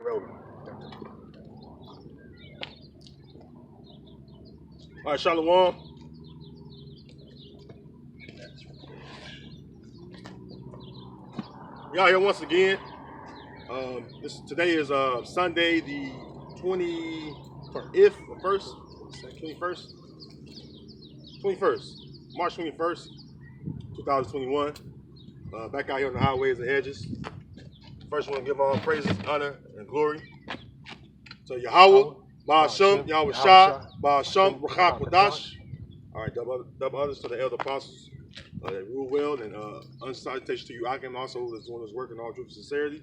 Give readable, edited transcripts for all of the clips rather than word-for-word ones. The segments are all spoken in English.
Rolling. All right, Shalom. We out here once again. Today is Sunday, the 21st, March 21st, 2021. Back out here on the highways and hedges. First, I want to give all praises, honor, and glory to Yahweh, Ba'ashem, Yahweh Shah, Ba'ashem, Rachak Wadash. All right, double others to the elder apostles that rule well, and salutation to you, Akim, also that's doing this work in all truth and sincerity.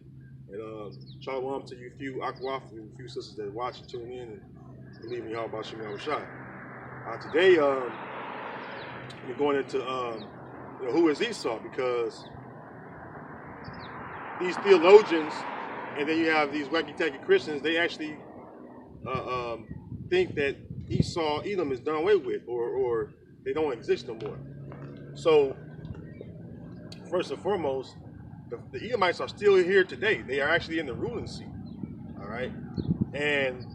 And shalom to you few Akwaf and few sisters that watch and tune in and believe in Yahweh Ba'ashem, Yahweh Shah. Today, we're going into who is Esau, because these theologians, and then you have these wacky-tacky Christians, they actually think that Esau, Edom is done away with, or they don't exist no more. So, first and foremost, the Edomites are still here today. They are actually in the ruling seat, all right? And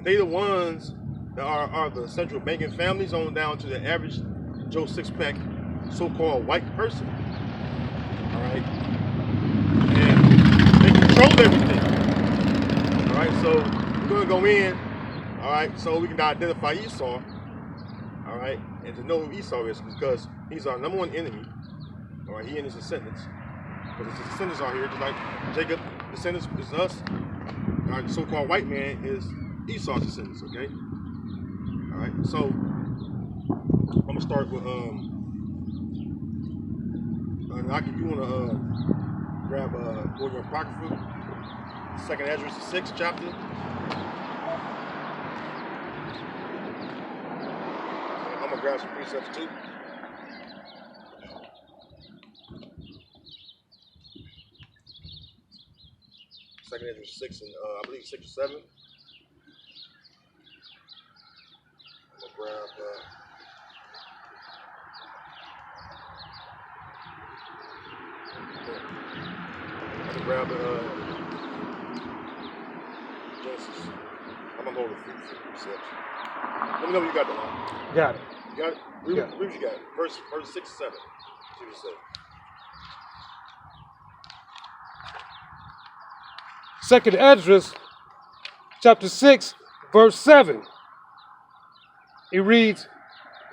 they the ones that are the central banking families on down to the average Joe Six-Pack so-called white person, all right? And they control everything, all right? So we're going to go in, all right, so we can identify Esau, all right, and to know who Esau is, because he's our number one enemy, all right, he and his descendants, because his descendants are here, just like Jacob descendants is us, all right, the so-called white man is Esau's descendants, okay? All right, so I'm going to start with, Naki, you want to grab go to your Apocrypha, 2nd Ezra, the 6th chapter. I'm going to grab some precepts too. Second Ezra 6 and I believe 6 or 7. I'm going to grab Genesis. I'm gonna go with a few precepts. Let me know what you got there. Got it. You got it? Read what you got. Verse 6 to 7. See what it says. 2nd Ezra, chapter 6, verse 7. It reads,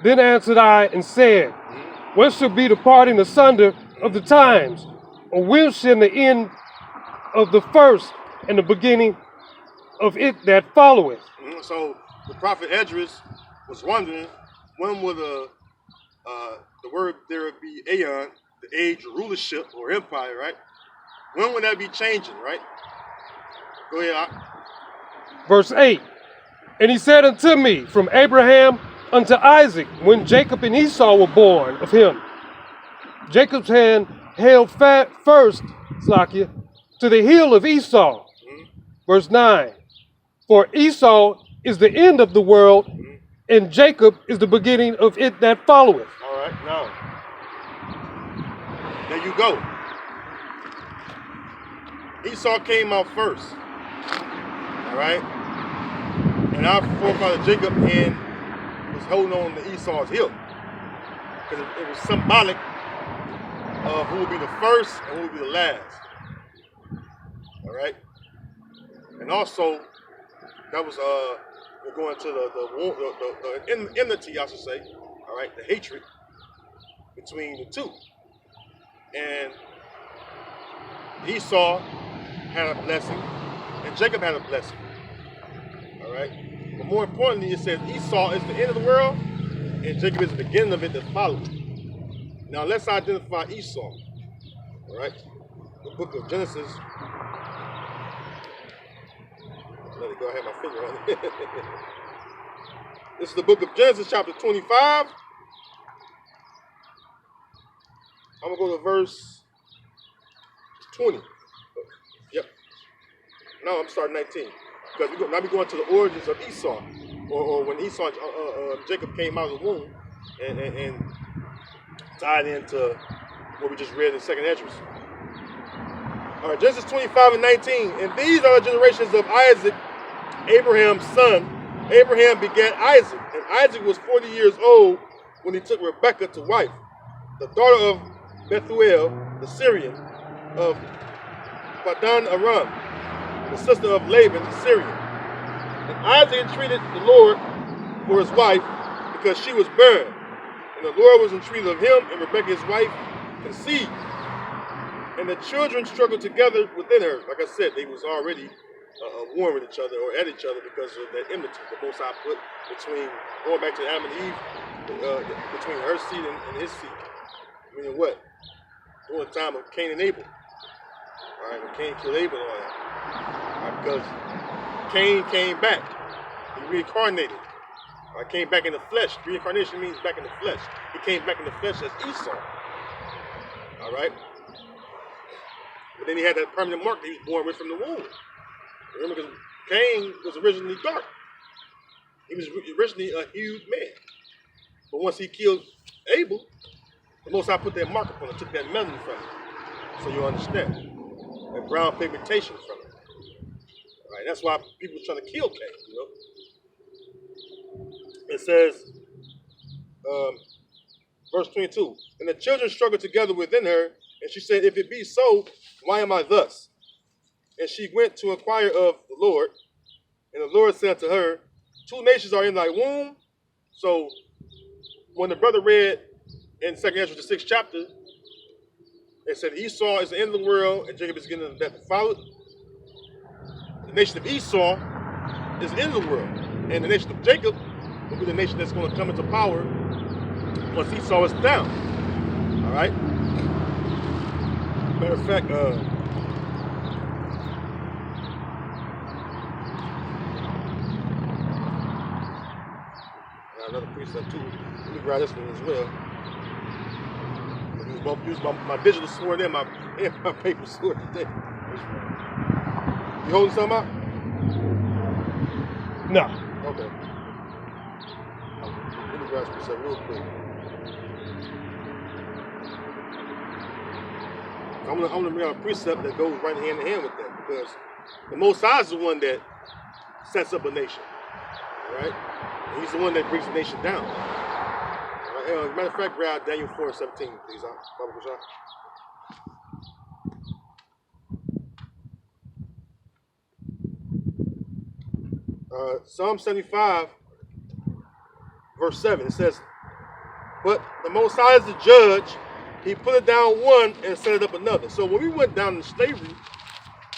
Then answered I and said, When shall be the parting asunder of the times? Or when shall the end of the first and the beginning of it that followeth? So the prophet Esdras was wondering, when will the word there would be Aeon, the age of rulership or empire, right? When would that be changing, right? Go ahead. Verse 8. And he said unto me, From Abraham unto Isaac, when Jacob and Esau were born of him. Jacob's hand held first, Slakia, to the heel of Esau. Verse 9. For Esau is the end of the world, and Jacob is the beginning of it that followeth. All right, now, there you go. Esau came out first, all right? And our forefather Jacob was holding on to Esau's heel, because it was symbolic of who would be the first and who would be the last, all right? And also, that was we're going to the enmity, I should say, all right, the hatred between the two. And Esau had a blessing, and Jacob had a blessing, all right? But more importantly, it says Esau is the end of the world, and Jacob is the beginning of it that follows. Now let's identify Esau, all right? The book of Genesis. Let it go, I have my finger on it. This is the book of Genesis, chapter 25. I'm going to go to verse 20. Yep. No, I'm starting 19. Because we're going to the origins of Esau. Or when Esau, Jacob came out of the womb and tied into what we just read in 2nd Ezra. All right, Genesis 25 and 19. And these are the generations of Isaac, Abraham's son. Abraham begat Isaac, and Isaac was 40 years old when he took Rebekah to wife, the daughter of Bethuel, the Syrian, of Padan Aram, the sister of Laban, the Syrian. And Isaac entreated the Lord for his wife, because she was barren. And the Lord was entreated of him, and Rebekah his wife conceived. And the children struggled together within her. Like I said, they was already warring with each other or at each other because of that enmity the Most High put between, going back to Adam and Eve, between her seed and his seed. Meaning what? During the time of Cain and Abel. All right, when Cain killed Abel and all that. All right, because Cain came back. He reincarnated. All right, came back in the flesh. Reincarnation means back in the flesh. He came back in the flesh as Esau. All right? But then he had that permanent mark that he was born with from the womb. Remember, because Cain was originally dark. He was originally a huge man. But once he killed Abel, the Most High put that mark upon him, took that melanin from him. So you understand. That brown pigmentation from him. All right, that's why people were trying to kill Cain, you know. It says, verse 22, and the children struggled together within her, and she said, if it be so, why am I thus? And she went to inquire of the Lord, and the Lord said to her, 2 nations are in thy womb. So when the brother read in 2nd Ezra, the 6th chapter, it said Esau is the end of the world, and Jacob is getting the death that followed. The nation of Esau is the end of the world, and the nation of Jacob will be the nation that's going to come into power once Esau is down. All right? Matter of fact, another precept too. Let me grab this one as well. Use my digital sword and my paper sword today. You holding something out? No. Okay. Let me grab this precept real quick. I'm gonna bring out a precept that goes right hand in hand with that, because the Most High is the one that sets up a nation. All right? And he's the one that brings the nation down. All right? Matter of fact, grab Daniel 4:17, please. Psalm 75, verse 7, it says, but the Most High is the judge. He put it down one and set it up another. So when we went down into slavery,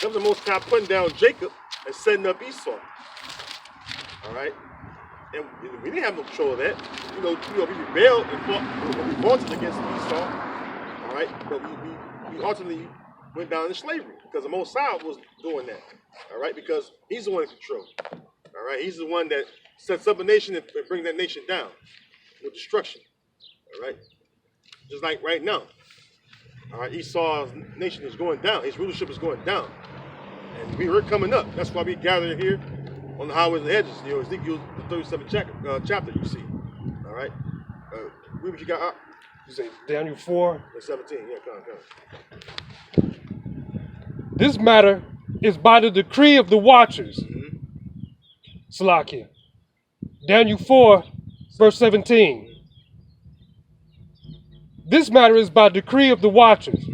that was the Most High putting down Jacob and setting up Esau. All right? And we didn't have no control of that. You know, we rebelled and fought, we fought against Esau. All right? But we ultimately went down into slavery because the Most High was doing that. All right? Because he's the one in control. All right? He's the one that sets up a nation and brings that nation down with destruction. All right? Just like right now. All right? Esau's nation is going down. His rulership is going down. And we're coming up. That's why we gathered here on the highways and hedges. You know, Ezekiel, the 37th chapter, you see. All right? Read what you got up. You say Daniel 4. 17, yeah, come on. This matter is by the decree of the watchers. Salakia. Daniel 4, verse 17. This matter is by decree of the watchers,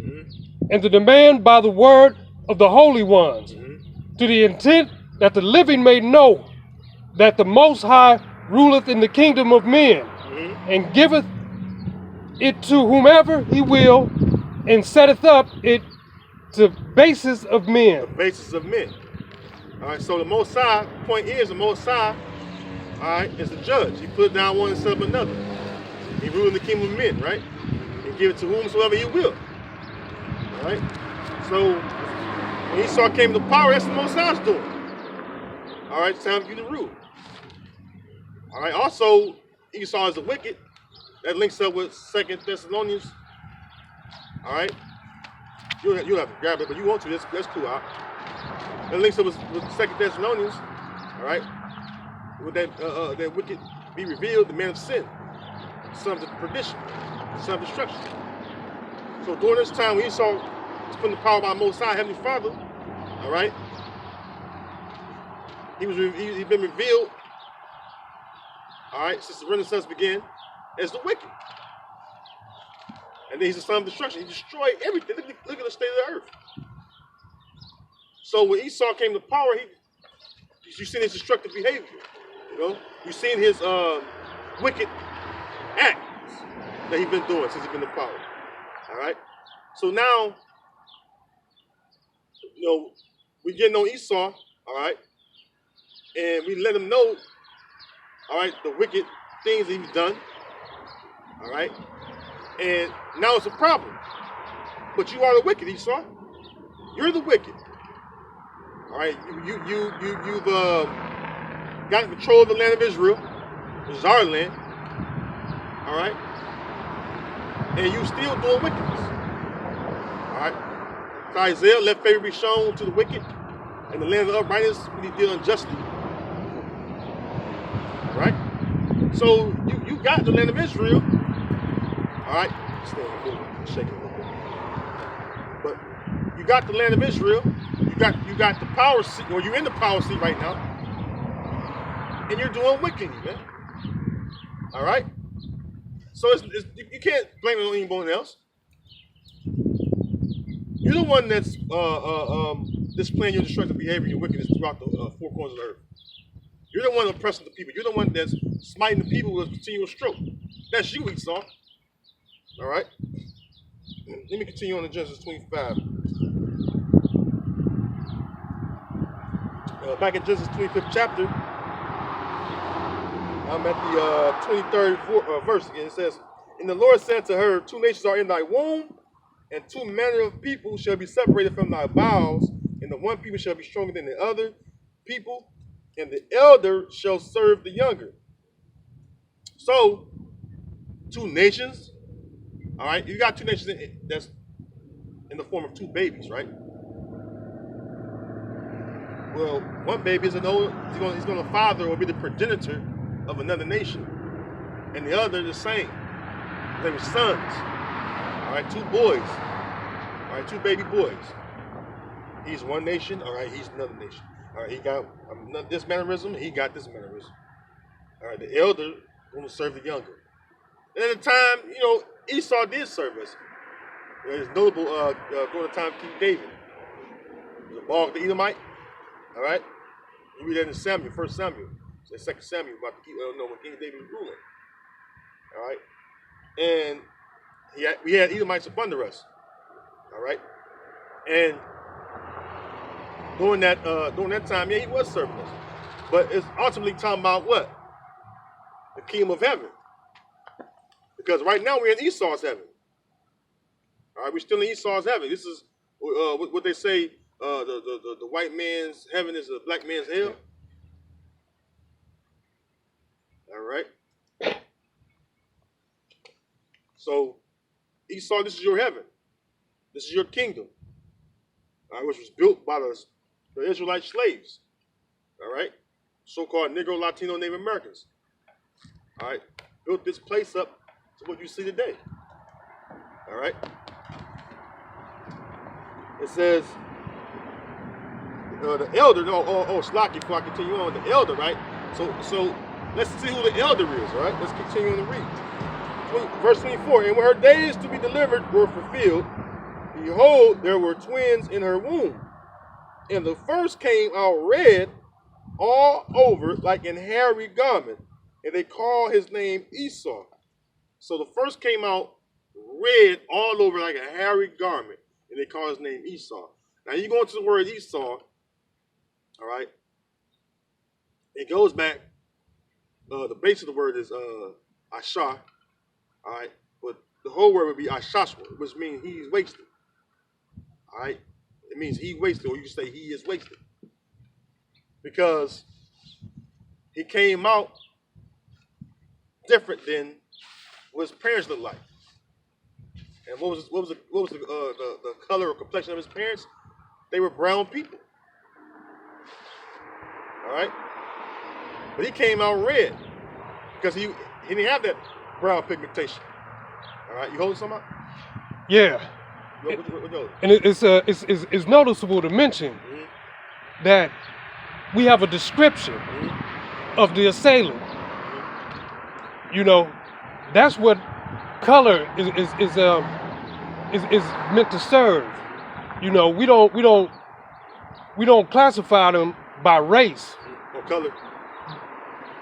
and the demand by the word of the holy ones, to the intent that the living may know that the Most High ruleth in the kingdom of men, and giveth it to whomever he will, and setteth up it to basis of men. The basis of men. All right, so the Most High, point is the Most High, all right, is the judge. He put down one and set up another. He ruled in the kingdom of men, right? And give it to whomsoever he will. All right? So when Esau came to power, that's the Most High's doing. All right, it's time for you to rule. All right, also, Esau is the wicked. That links up with 2nd Thessalonians. All right? You'll have to grab it, but you want to. That's cool. All right? That links up with 2nd Thessalonians. All right? With that wicked be revealed, the man of sin, son of perdition, son of destruction. So during this time when Esau was put in the power by Most High, Heavenly Father. All right. He's been revealed. All right, since the Renaissance began, as the wicked. And then he's the son of destruction. He destroyed everything. Look at the state of the earth. So when Esau came to power, you seen his destructive behavior. You know, you seen his wicked acts that he's been doing since he's been in power. All right. So now, you know, we getting on Esau. All right, and we let him know. All right, the wicked things that he's done. All right, and now it's a problem. But you are the wicked, Esau. You're the wicked. All right, you've got control of the land of Israel, which is our land. All right, and you still doing wickedness. All right, so Isaiah, let favor be shown to the wicked, and the land of the uprightness when he deal unjustly. All right, so you got the land of Israel. All right, shaking a little bit, but you got the land of Israel. You got the power seat, or you're in the power seat right now, and you're doing wickedly, man. All right, so you can't blame it on anyone else. You're the one that's displaying your destructive behavior, your wickedness throughout the four corners of the earth. You're the one oppressing the people. You're the one that's smiting the people with a continual stroke. That's you, Esau. All right. Let me continue on to Genesis 25. Back in Genesis 25th chapter, I'm at the 23rd verse again. It says, "And the Lord said to her, 2 nations are in thy womb, and 2 manner of people shall be separated from thy bowels, and the one people shall be stronger than the other people, and the elder shall serve the younger." So, 2 nations, all right? You got 2 nations that's in the form of 2 babies, right? Well, one baby is he's going to father or be the progenitor of another nation, and the other the same. They were sons. All right, 2 boys. All right, 2 baby boys. He's one nation. All right, he's another nation. All right, he got this mannerism. He got this mannerism. All right, the elder going to serve the younger. And at the time, you know, Esau did serve us. It's notable during the time of King David. He was a Bog the Edomite. All right, you read that in Samuel, 1 Samuel, 2 Samuel, about when King David was ruling. All right, and we had Edomites up under us. All right, and during that time, yeah, he was serving us, but it's ultimately talking about what? The kingdom of heaven, because right now we're in Esau's heaven. All right, we're still in Esau's heaven. This is what they say. The white man's heaven is the black man's hell. All right. So, Esau, this is your heaven. This is your kingdom. All right, which was built by the Israelite slaves. All right. So-called Negro, Latino, Native Americans. All right. Built this place up to what you see today. All right. It says, the elder, Slocky, before I continue on, the elder, right? So let's see who the elder is, all right? Let's continue on to read. Verse 24, "And when her days to be delivered were fulfilled, behold, there were twins in her womb. And the first came out red all over like an hairy garment, and they called his name Esau." So the first came out red all over like a hairy garment, and they call his name Esau. Now you go into the word Esau, all right? It goes back, the base of the word is Ashah, all right? But the whole word would be Ashashwa, which means he is wasted, all right? It means he wasted, or you can say he is wasted. Because he came out different than what his parents looked like. And what was the color or complexion of his parents? They were brown people. All right? But he came out red because he didn't have that brown pigmentation. All right? You holding something up? Yeah. And it's noticeable to mention that we have a description of the assailant. You know, that's what color is meant to serve. You know, we don't classify them by race or color,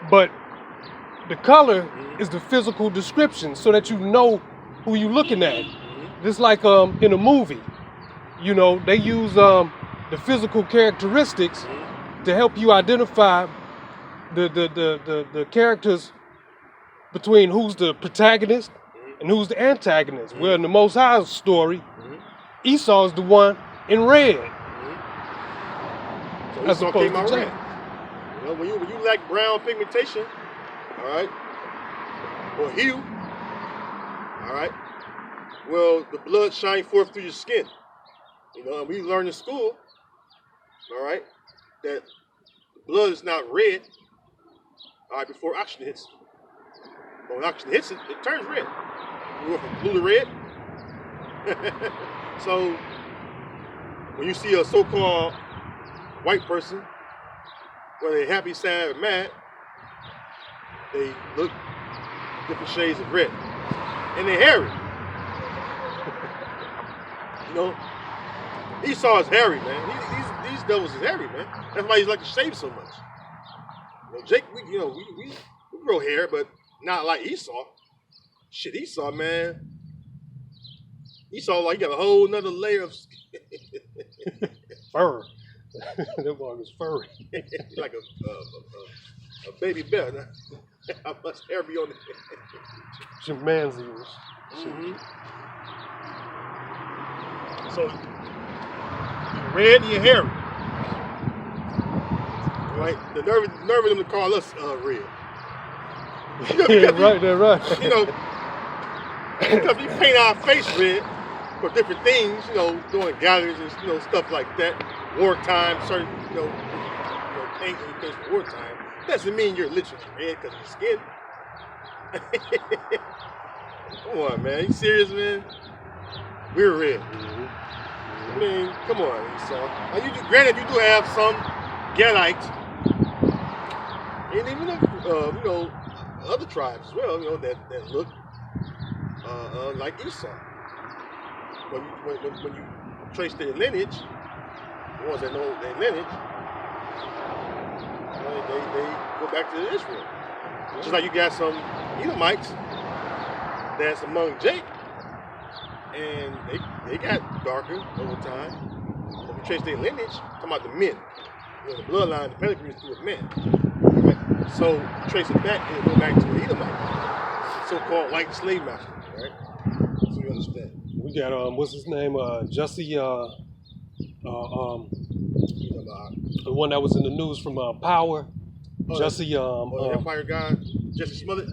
but the color is the physical description, so that you know who you're looking at. Just like in a movie, you know, they use the physical characteristics to help you identify the characters between who's the protagonist and who's the antagonist. Well, in the Most High's story, Esau is the one in red. So Esau came out red. You know, when you lack brown pigmentation, all right, or hue, all right, well, the blood shines forth through your skin. You know, and we learn in school, all right, that the blood is not red, all right, before oxygen hits. But when oxygen hits it, it turns red. You go from blue to red. So when you see a so-called white person, whether they're happy, sad, or mad, they look different shades of red. And they're hairy. You know, Esau is hairy, man. These devils is hairy, man. That's why he's like to shave so much. You know, Jake, we grow hair, but not like Esau. Shit, Esau, man. Esau, like, you got a whole nother layer of skin. Fur. That dog is furry. Like a baby bear. How much hair be on it? Chimpanzees. So, you're red and you're hairy. Right? The nerve of them to call us red. Yeah, right, they're right. You know, because we paint our face red for different things, you know, doing gatherings and, you know, stuff like that. Wartime, certain, you know, things in case of wartime. Doesn't mean you're literally red because of your skin. Come on, man. You serious, man? We're red. I mean, come on, Esau. Now, granted, you do have some Gadites, and even you know, other tribes as well, you know, that look like Esau. When you trace their lineage, the ones that know their lineage, they go back to Israel. Just like you got some Edomites that's among Jake, and they got darker over time. When you trace their lineage, talking about the men, you know, the bloodline, the pedigree is through the men. Right? So trace it back and go back to the Edomite, so-called white slave master, right? So you understand. We got what's his name? Jussie. The one that was in the news from Power. Jussie. The Empire guy, Jussie Smollett.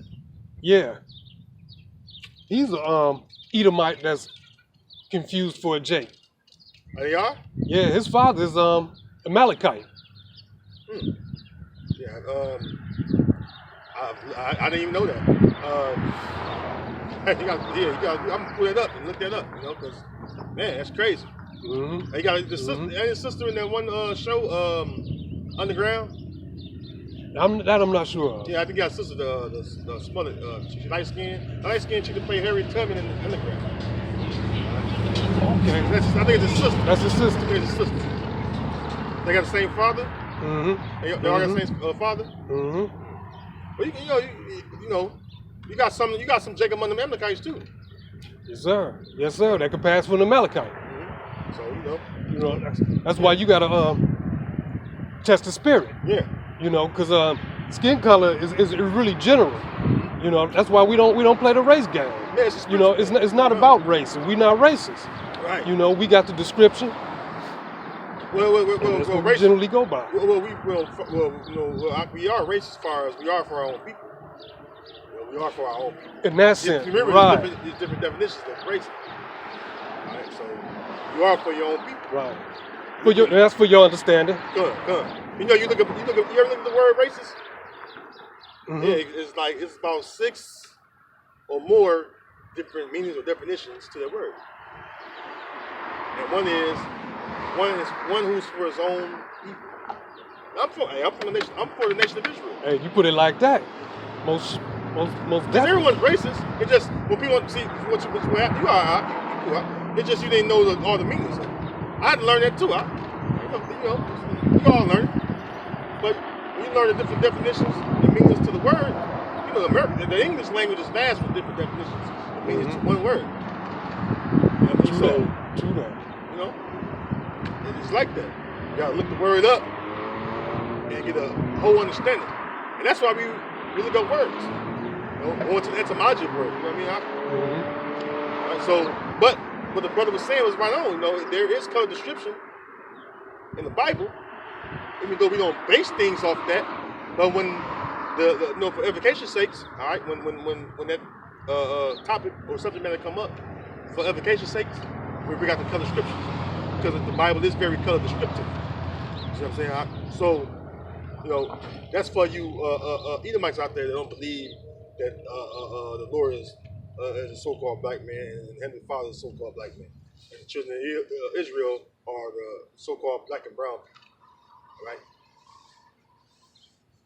Yeah. He's a Edomite that's confused for a Jake. Oh, they are? Yeah, his father's Amalekite. Yeah, I didn't even know that. I'm gonna pull it up and look that up, you know, because man, that's crazy. He got the sister, and his sister in that one show, Underground. I'm not sure of. Yeah, I think he got a sister, the Smollett, she light skin. Light skin, she could play Harriet Tubman in the Underground. Okay. I think it's his sister. That's his sister. I think it's his sister. They got the same father. They all got the same father. But you got some Jacob among the Amalekites too. Yes, sir. Yes, sir. That could pass for an Amalekite. So you know that's why you gotta test the spirit. Yeah. You know, because skin color is really general. You know, that's why we don't play the race game. Yeah, you know, it's not about race, and we're not racist. Right. You know, we got the description. Well, we generally go by. We are racist as far as we are for our own people. We are for our own people. In that sense, remember, right. There's different definitions of racist. Right. So you are for your own people. Right. That's for your understanding. Good. You know, you ever look at the word racist? Yeah, it's about 6 or more different meanings or definitions to that word. and one who's for his own people. I'm for the nation of Israel. Hey, you put it like that. Most Because definitely. everyone's racist. It's just when people see what happened, you are. It's just you didn't know all the meanings of it. I had to learn that too. You all learn it. But when you learn the different definitions, the meanings to the word, the English language is vast with different definitions. The meanings to one word. True that. It's like that. You gotta look the word up and get a whole understanding. And that's why we look up words. Going to the etymology of words. You know what I mean? So, but what the brother was saying was right on. There is color description in the Bible, even though we don't base things off that. But when for edification's sakes, all right, when that topic or subject matter come up, for edification's sakes, we bring out the color descriptions because the Bible is very color descriptive. You know what I'm saying? So, that's for you Edomites out there that don't believe that the Lord is a so-called black man and Heavenly Father is a so-called black man. And the children of Israel are the so-called black and brown people, right?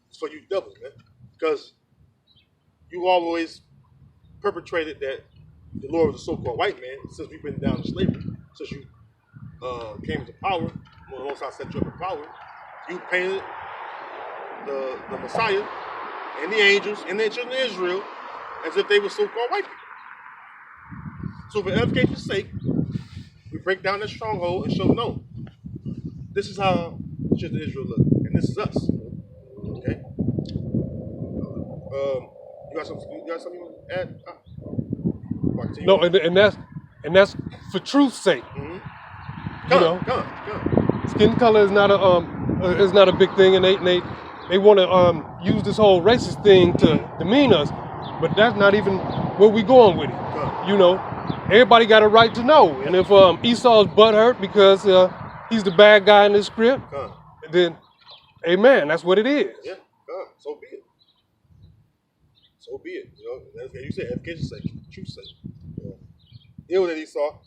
It's for you devils, man. Because you always perpetrated that the Lord was a so-called white man since we've been down to slavery. Since you came to power, when the Most High set you up in power, you painted the Messiah and the angels and the children of Israel as if they were so-called white people. So for edification's sake, we break down that stronghold and show no. This is how the children of Israel look, and this is us. Okay. You got something you want to add? No, and that's for truth's sake. Mm-hmm. Come. Skin color is not a big thing, and they want to use this whole racist thing to demean us, but that's not even where we going with it. Everybody got a right to know, and if Esau's butthurt because he's the bad guy in this script, then amen, that's what it is. Yeah, so be it. So be it. As you said, edification's sake, truth's sake. Deal with it, Esau.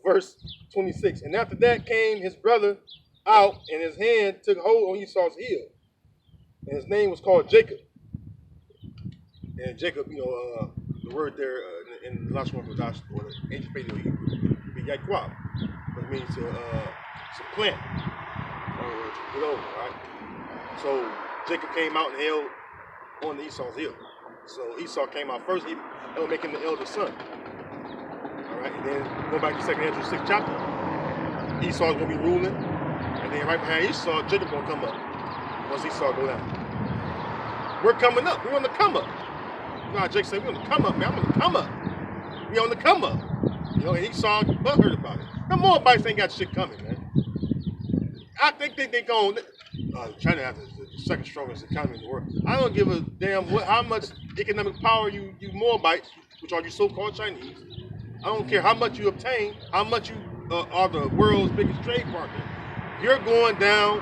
Verse 26. And after that came his brother out, and his hand took hold on Esau's heel. And his name was called Jacob. And Jacob, the word there in the last one for Josh, or the ancient Paleo Hebrew, would be Yaquab, which means to supplant or to get over, right? So Jacob came out and held on Esau's heel. So Esau came out first, that would make him the elder son. Right, and then go back to 2 Ezra 6th chapter. Esau's gonna be ruling, and then right behind Esau, Jacob gonna come up. Once Esau go down, we're coming up. We're on the come up. You know how Jake said, we're on the come up, man. I'm on the come up. We on the come up. And Esau butthurt about it. The Moabites ain't got shit coming, man. I think they going. China has the second strongest economy in the world. I don't give a damn how much economic power you Moabites, which are you so-called Chinese. I don't care how much you obtain, how much you are the world's biggest trade partner. You're going down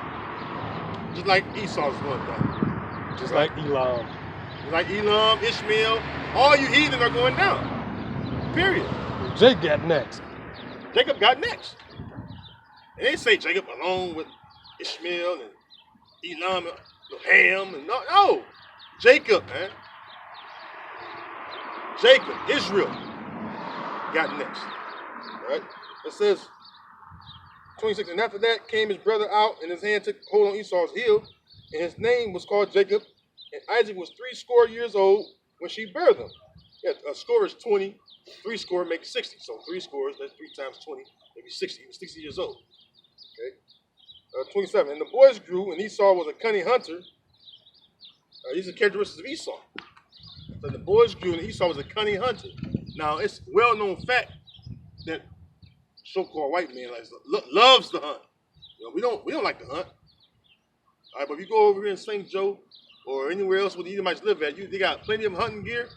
just like Esau's going down. Just like Elam. Like Elam, Ishmael, all you heathen are going down. Period. Jacob got next. Jacob got next. And they say Jacob along with Ishmael and Elam and Ham and no. Jacob, man. Jacob, Israel. Got next. Right? It says 26, and after that came his brother out, and his hand took hold on Esau's heel, and his name was called Jacob, and Isaac was 80 years old when she bare them. Yeah, a score is 20, 3 score makes 60. So 3 scores, that's 3 times 20, maybe 60. He was 60 years old. Okay. 27. And the boys grew, and Esau was a cunning hunter. These are characteristics of Esau. So the boys grew, and Esau was a cunning hunter. Now, it's well-known fact that so-called white man loves to hunt. We don't like to hunt. All right, but if you go over here in St. Joe or anywhere else where the Edomites live at, they got plenty of hunting gear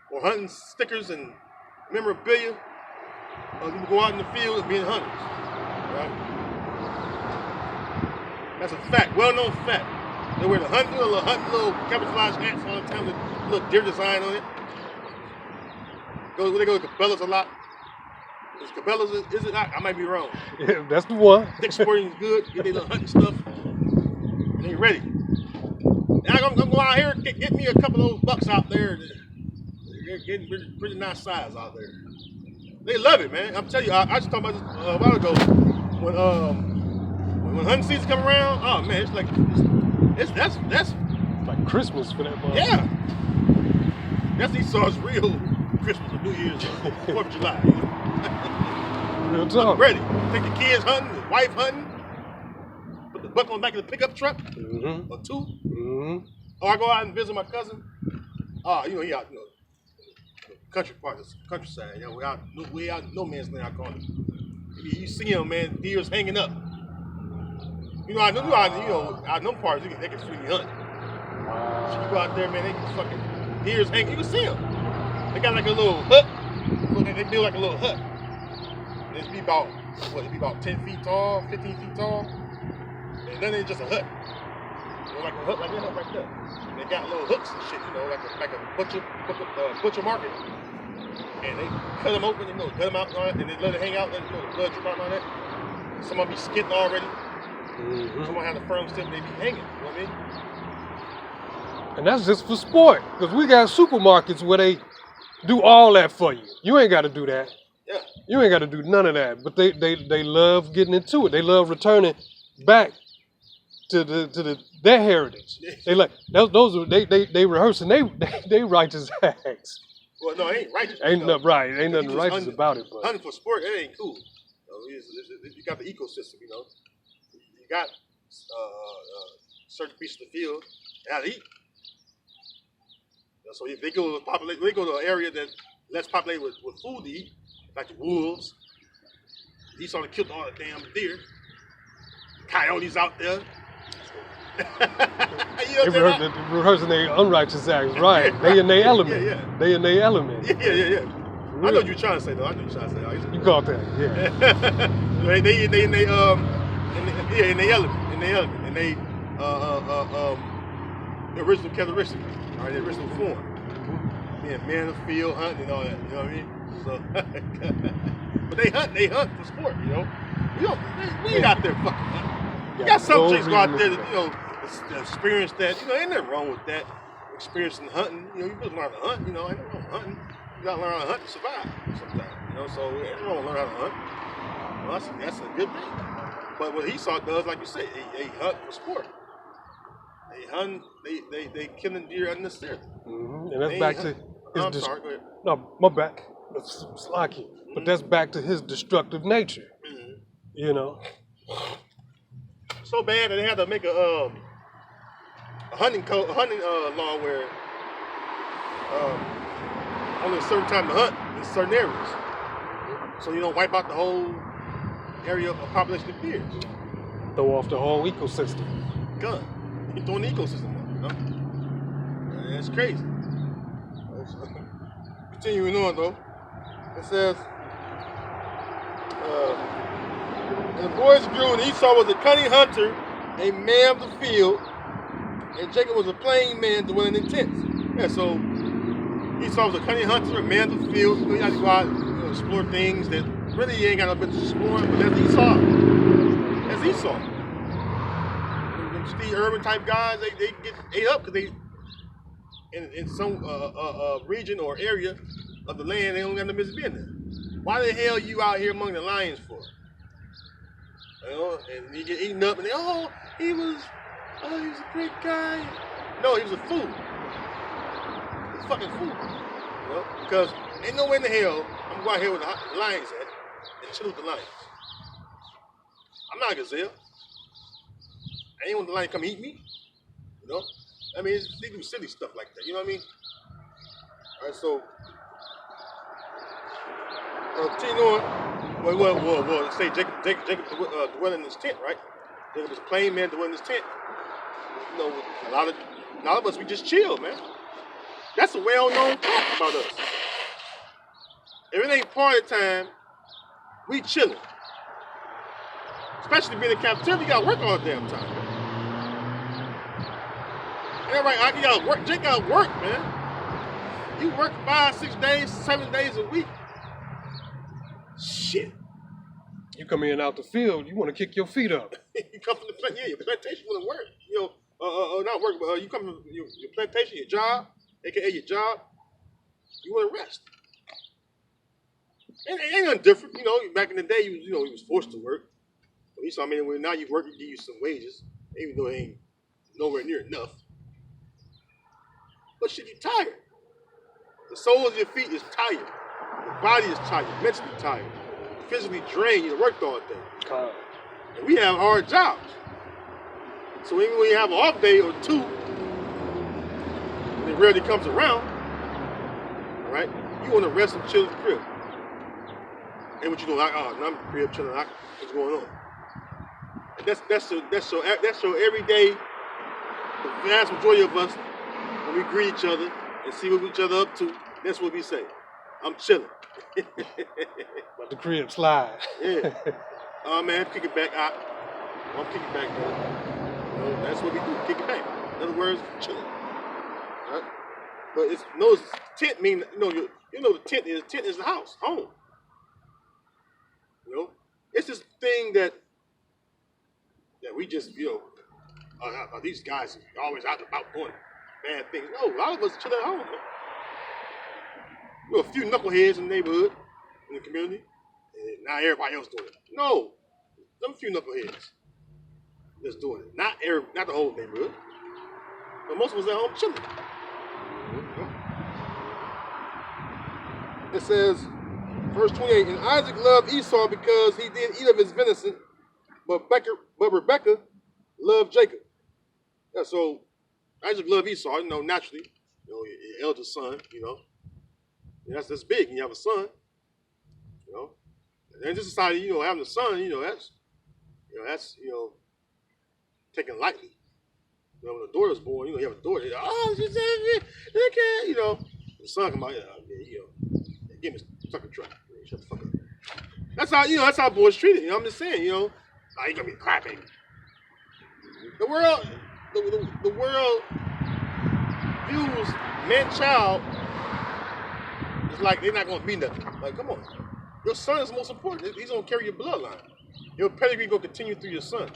or hunting stickers and memorabilia. People go out in the field and being hunters. Right? That's a fact, well-known fact. They wear the hunting little camouflage hats all the time with a little deer design on it. They go to Cabela's a lot. Is Cabela's, is it? I might be wrong. Yeah, that's the one. Dick's Sporting is good. Get their little hunting stuff. And they ready. And I'm gonna go out here and get me a couple of those bucks out there. They're getting pretty nice size out there. They love it, man. I'm telling you, I just talked about this a while ago. When hunting season come around, oh man, it's like that's Like Christmas for that one. yeah. That's Esau's real Christmas or New Year's, 4th of July. You know? Real talk. I'm ready. Take the kids hunting, the wife hunting, put the buck on the back of the pickup truck or two. Mm-hmm. Or I go out and visit my cousin. He out, country part of the countryside. Way out in no man's land, I call it. You see him, man, deers hanging up. Out in them parts, they can freely hunt. So you go out there, man, they can fucking deers hanging. You can see them. They got like a little hut. They build like a little hut. And it'd be about 10 feet tall, 15 feet tall. And then it's just a hut. Like a hut, like that hut right there. And they got little hooks and shit, like a butcher market. And they cut them open, cut them out, and they let it hang out, let the blood drip out on that. Some of them be skitting already. Some of them have the firm tip, they be hanging, you know what I mean? And that's just for sport, because we got supermarkets where they do all that for you. You ain't got to do that. Yeah. You ain't got to do none of that. But they love getting into it. They love returning back to their heritage. They like those are they rehearsing they righteous acts. Well, no, it ain't righteous. Ain't nothing righteous about it. But hunting for sport, it ain't cool. You got the ecosystem, You got certain pieces of the field that gotta eat. So if they go to an area that's less populated with food to eat, like the wolves, he saw killed all the damn deer. Coyotes out there. They rehearsing their unrighteous acts, right? They in their element. Yeah. They in their element. Yeah. I know what you're trying to say, though. You caught that, yeah. they in their element, and they original characteristics, all right, the original form. Being man of the field, hunting, and all that. You know what I mean? So, but they hunt for sport. We ain't out there fucking hunting. You got some chicks go out there to experience that. Ain't nothing wrong with that. Experiencing hunting. You just learn how to hunt. Ain't nothing wrong with hunting. You gotta learn how to hunt to survive sometimes. So ain't nothing wrong with learning how to hunt. Well, that's a good thing. But what Esau does, like you say, they hunt for sport. They hunt. They killing deer unnecessarily. And that's back to. I'm sorry. Go ahead. No, my back. That's slocky. But that's back to his destructive nature. So bad that they had to make a hunting law where only a certain time to hunt in certain areas, so you don't wipe out the whole area of population of deer. Throw off the whole ecosystem. Gun. You're throwing the ecosystem off. That's crazy. Continuing on though, it says. And the boys grew, and Esau was a cunning hunter, a man of the field, and Jacob was a plain man dwelling in tents. Yeah, so Esau was a cunning hunter, a man of the field. You have to go out and explore things that really you ain't got no business exploring, but that's Esau. That's Esau. Them Steve Irwin type guys, they get ate up because they in some region or area of the land, they don't got no business being there. Why the hell you out here among the lions for? And you get eaten up, and he was a great guy. No, he was a fool. He was a fucking fool. Because ain't nowhere in the hell I'm gonna go out here with the lions at and chill with the lions. I'm not a gazelle. I ain't want the lion to come eat me. I mean, they do silly stuff like that. You know what I mean? All right, so continue on. Well, say Jacob dwelling in his tent, right? Jacob was a plain man dwelling in his tent. A lot of us, we just chill, man. That's a well-known talk about us. If it ain't party time, we chilling. Especially being in captivity, you gotta work all the damn time. Ain't that right? You gotta work. Jake gotta work, man. You work 5, 6 days, 7 days a week. Shit. You come in out the field, you want to kick your feet up. You come from the your plantation wouldn't work. You know, not work, but you come from your plantation, your job, aka your job. You want to rest. And it ain't nothing different. You know, back in the day, you was forced to work. At least, I mean, now you work, you give you some wages, even though it ain't nowhere near enough. But shit, you tired. The soles of your feet is tired. Your body is tired. You're mentally tired. You're physically drained. You worked all day. And we have hard jobs. So even when you have an off day or two, and it rarely comes around, all right, you want to rest and chill at the crib. And what you doing? Like, oh, I'm crib chilling. What's going on? And that's your everyday. The vast majority of us, when we greet each other and see what each other up to, that's what we say. I'm chilling. But the crib slide. Yeah. Oh man, kick it back out. I'm kicking back, man. You know, that's what we do. Kick it back. In other words, chilling. Right? But it's tent mean the tent is the house, home. You know, it's this thing that we just these guys are always out and about doing bad things. No, a lot of us chill at home, man. We're a few knuckleheads in the neighborhood, in the community, and now everybody else doing it. No, some few knuckleheads just doing it. Not the whole neighborhood, but most of us at home chilling. It says, verse 28, and Isaac loved Esau because he did eat of his venison, but Rebekah loved Jacob. Yeah, so Isaac loved Esau, naturally, your eldest son, And that's big. And you have a son, And in this society, having a son, that's taken lightly. When a daughter's born, you have a daughter. Oh, she said, look at, the son come out, give me a fucking truck. Shut the fuck up. That's how boys treated. I'm just saying, you gonna be a crybaby. The world views man-child. It's like they're not gonna be nothing. Like, come on. Your son is most important. He's gonna carry your bloodline. Your pedigree gonna continue through your son.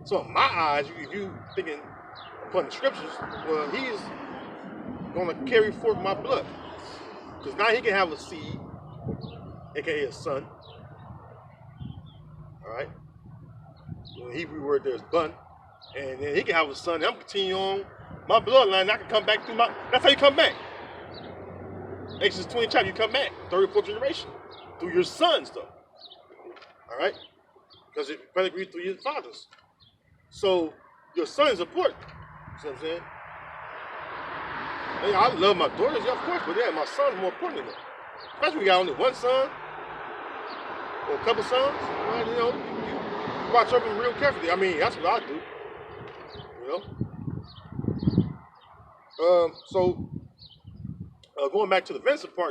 So in my eyes, if you thinking upon the scriptures, well, he's gonna carry forth my blood. Because now he can have a seed, aka a son. Alright? In the Hebrew word there's bun. And then he can have a son. And I'm continuing on my bloodline. I can come back through that's how you come back. Exodus 20 chapter, you come back, third or fourth generation, through your sons, though. All right? Because it pedigree through your fathers. So your son is important. You know what I'm saying? I love my daughters, yeah, of course, but yeah, my son's more important than them. Especially when we got only one son or a couple sons. Well, you watch over them real carefully. I mean, that's what I do. So going back to the venison part.